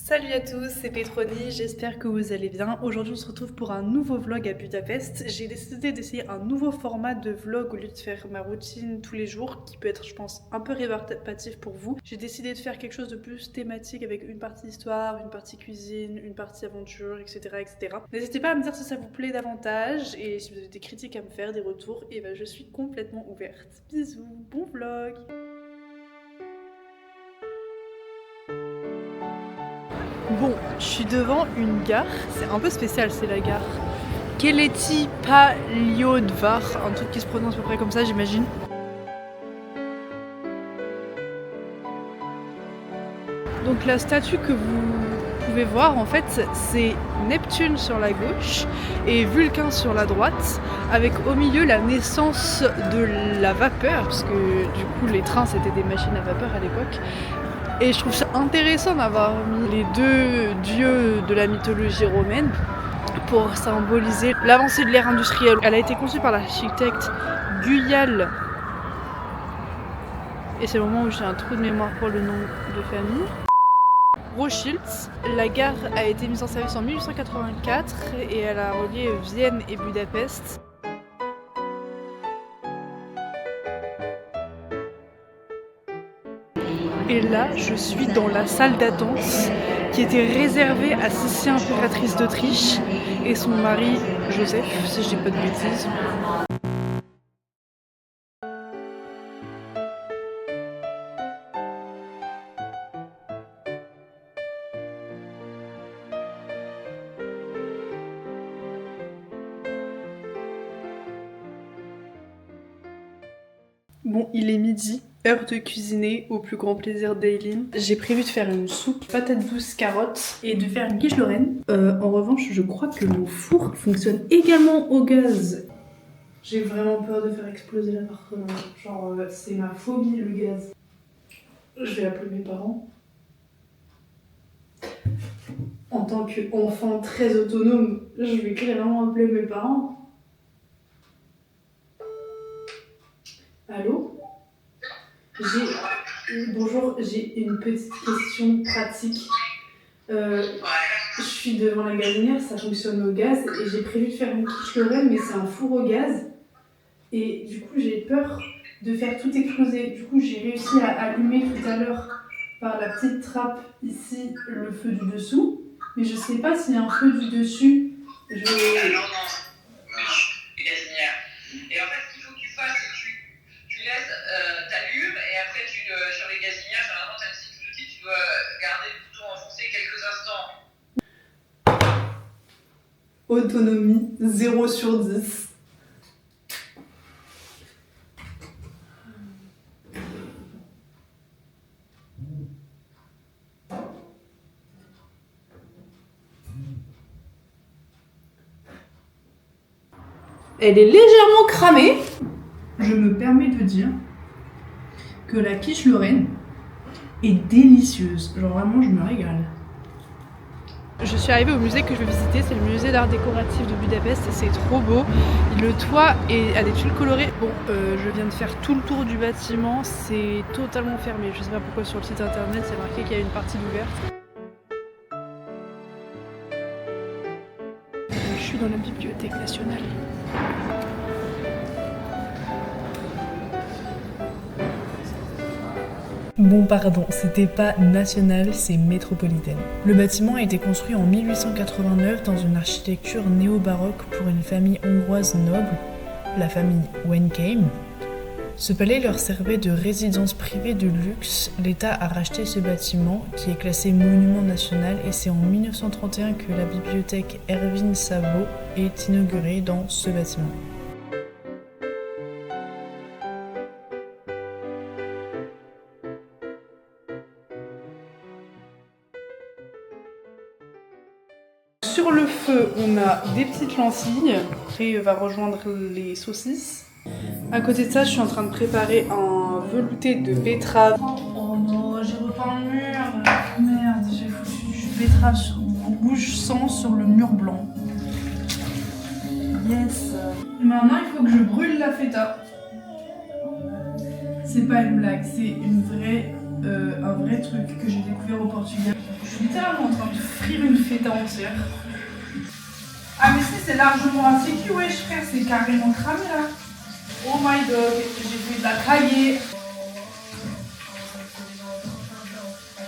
Salut à tous, c'est Petroni, j'espère que vous allez bien. Aujourd'hui on se retrouve pour un nouveau vlog à Budapest. J'ai décidé d'essayer un nouveau format de vlog au lieu de faire ma routine tous les jours, qui peut être je pense un peu rébarbatif pour vous. J'ai décidé de faire quelque chose de plus thématique avec une partie histoire, une partie cuisine, une partie aventure, etc. etc. N'hésitez pas à me dire si ça vous plaît davantage et si vous avez des critiques à me faire, des retours, et ben je suis complètement ouverte. Bisous, bon vlog. Bon, je suis devant une gare, c'est un peu spécial, c'est la gare Keleti Paliodvar, un truc qui se prononce à peu près comme ça j'imagine. Donc la statue que vous pouvez voir en fait c'est Neptune sur la gauche et Vulcain sur la droite, avec au milieu la naissance de la vapeur, parce que du coup les trains c'était des machines à vapeur à l'époque. Et je trouve ça intéressant d'avoir mis les deux dieux de la mythologie romaine pour symboliser l'avancée de l'ère industrielle. Elle a été conçue par l'architecte Guyal. Et c'est le moment où j'ai un trou de mémoire pour le nom de famille. Rothschild. La gare a été mise en service en 1884 et elle a relié Vienne et Budapest. Et là, je suis dans la salle d'attente qui était réservée à Sissi, impératrice d'Autriche, et son mari Joseph, si je dis pas de bêtises. Bon, il est midi, heure de cuisiner au plus grand plaisir d'Aileen. J'ai prévu de faire une soupe patates douces carottes et de faire une quiche Lorraine. En revanche, je crois que mon four fonctionne également au gaz. J'ai vraiment peur de faire exploser l'appartement. Genre, c'est ma phobie, le gaz. Je vais appeler mes parents. En tant qu'enfant très autonome, je vais clairement appeler mes parents. Allô ? Bonjour, j'ai une petite question pratique. Je suis devant la gazinière, ça fonctionne au gaz et j'ai prévu de faire une quiche Lorraine, mais c'est un four au gaz. Et du coup, j'ai peur de faire tout exploser. Du coup, j'ai réussi à allumer tout à l'heure par la petite trappe ici le feu du dessous. Mais je sais pas s'il y a un feu du dessus. Non, gazinière. Et en fait, ce qu'il faut que tu fasses, c'est que tu laisses, t'allumes et après sur les gazinières, généralement t'as une sécurité, tu dois garder le bouton enfoncé quelques instants. Autonomie 0 sur 10. Elle est légèrement cramée. Je me permets de dire que la quiche Lorraine est délicieuse. Genre vraiment, je me régale. Je suis arrivée au musée que je vais visiter, c'est le musée d'art décoratif de Budapest et c'est trop beau. Le toit a des tuiles colorées. Bon, je viens de faire tout le tour du bâtiment, c'est totalement fermé. Je sais pas pourquoi sur le site internet c'est marqué qu'il y a une partie ouverte. Je suis dans la Bibliothèque nationale. Bon pardon, c'était pas national, c'est métropolitaine. Le bâtiment a été construit en 1889 dans une architecture néo-baroque pour une famille hongroise noble, la famille Weinheim. Ce palais leur servait de résidence privée de luxe. L'État a racheté ce bâtiment, qui est classé monument national, et c'est en 1931 que la bibliothèque Ervin Savo est inaugurée dans ce bâtiment. Sur le feu, on a des petites lentilles. Après, va rejoindre les saucisses. À côté de ça, je suis en train de préparer un velouté de betterave. Oh non, j'ai repeint le mur. Merde, j'ai foutu du betterave rouge sang sur le mur blanc. Yes. Maintenant, il faut que je brûle la feta. C'est pas une blague, c'est un vrai truc que j'ai découvert au Portugal. Je suis littéralement en train m'offrir une feta entière. Ah mais c'est largement assez cul, wesh frère, c'est carrément cramé là. Oh my god, j'ai fait de la cahier.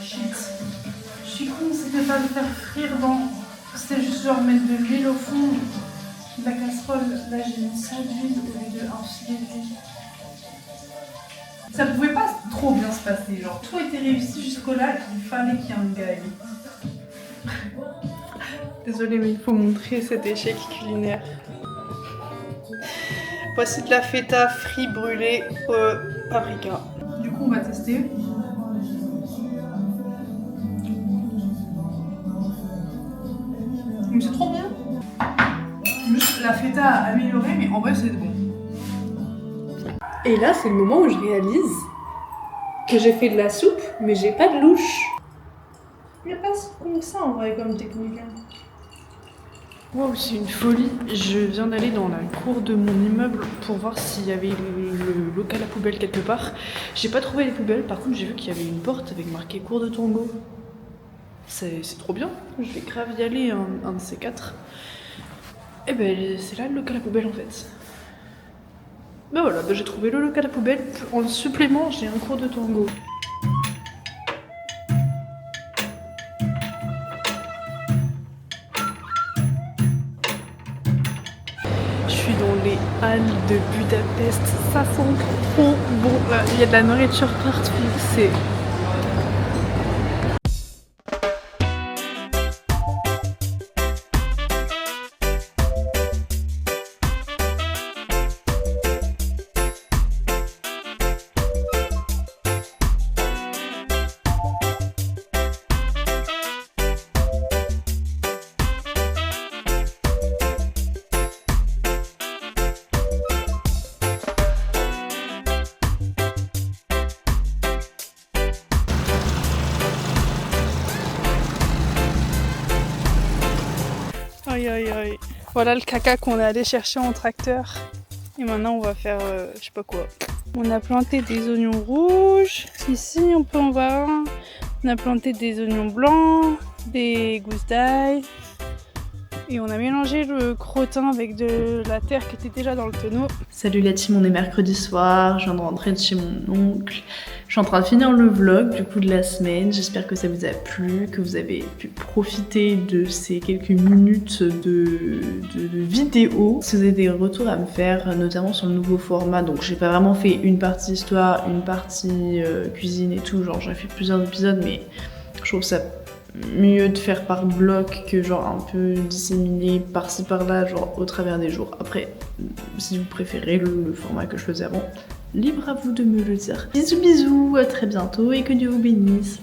Shit. Je suis con, c'était pas de faire frire dans... C'était juste genre mettre de l'huile au fond de la casserole. Là j'ai mis ça d'huile au lieu d'un filet d'huile. Ça pouvait pas trop bien se passer, genre tout était réussi jusqu'au là, il fallait qu'il y ait un gag. Désolée mais il faut montrer cet échec culinaire. Voici de la feta frite brûlée au paprika. Du coup on va tester. C'est trop bon. Juste la feta a amélioré mais en vrai c'est bon. Et là c'est le moment où je réalise que j'ai fait de la soupe mais j'ai pas de louche. Il n'y a pas comme ça en vrai comme technique. Wow, c'est une folie. Je viens d'aller dans la cour de mon immeuble pour voir s'il y avait le local à poubelle quelque part. J'ai pas trouvé les poubelles, par contre j'ai vu qu'il y avait une porte avec marqué cours de Tango. C'est trop bien, je vais grave y aller un de ces quatre. Et ben c'est là le local à poubelle en fait. Ben voilà, ben j'ai trouvé le local à poubelle. En supplément, j'ai un cours de Tango. Je suis dans les halles de Budapest, ça sent trop bon. Il y a de la nourriture partout, c'est... Aïe aïe aïe. Voilà le caca qu'on est allé chercher en tracteur. Et maintenant on va faire je sais pas quoi. On a planté des oignons rouges. Ici on peut en voir un. On a planté des oignons blancs, des gousses d'ail. Et on a mélangé le crottin avec de la terre qui était déjà dans le tonneau. Salut la team, on est mercredi soir, je viens de rentrer de chez mon oncle. Je suis en train de finir le vlog du coup de la semaine. J'espère que ça vous a plu, que vous avez pu profiter de ces quelques minutes de vidéo. Si vous avez des retours à me faire, notamment sur le nouveau format, donc j'ai pas vraiment fait une partie histoire, une partie cuisine et tout, genre j'ai fait plusieurs épisodes, mais je trouve ça mieux de faire par bloc que genre un peu disséminé par-ci par-là, genre au travers des jours. Après, si vous préférez le format que je faisais avant, libre à vous de me le dire. Bisous bisous, à très bientôt et que Dieu vous bénisse.